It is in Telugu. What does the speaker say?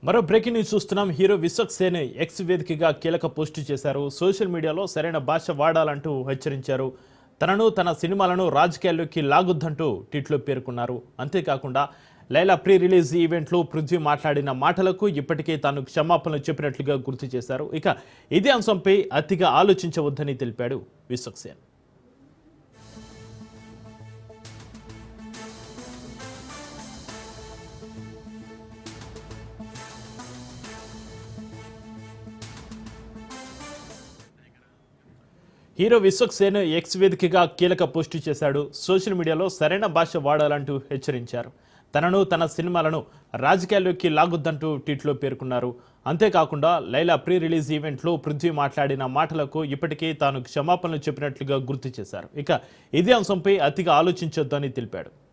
మరో బ్రేకింగ్ న్యూస్ చూస్తున్నాం. హీరో విశ్వక్సేన్ ఎక్స్ వేదికగా కీలక పోస్టు చేశారు. సోషల్ మీడియాలో సరైన భాష వాడాలంటూ హెచ్చరించారు. తనను తన సినిమాలను రాజకీయాల్లోకి లాగొద్దంటూ ట్వీట్లో పేర్కొన్నారు. అంతేకాకుండా లైలా ప్రీ రిలీజ్ ఈవెంట్లో పృథ్వీ మాట్లాడిన మాటలకు ఇప్పటికే తాను క్షమాపణలు చెప్పినట్లుగా గుర్తు చేశారు. ఇక ఇదే అంశంపై అతిగా ఆలోచించవద్దని తెలిపాడు విశ్వక్సేన్. హీరో విశ్వక్సేన్ ఎక్స్ వేదికగా కీలక పోస్టు చేశాడు. సోషల్ మీడియాలో సరైన భాష వాడాలంటూ హెచ్చరించారు. తనను తన సినిమాలను రాజకీయాల్లోకి లాగొద్దంటూ ట్వీట్లో పేర్కొన్నారు. అంతేకాకుండా లైలా ప్రీ రిలీజ్ ఈవెంట్లో పృథ్వీ మాట్లాడిన మాటలకు ఇప్పటికే తాను క్షమాపణలు చెప్పినట్లుగా గుర్తు చేశారు. ఇక ఇదే అంశంపై అతిగా ఆలోచించొద్దని తెలిపాడు.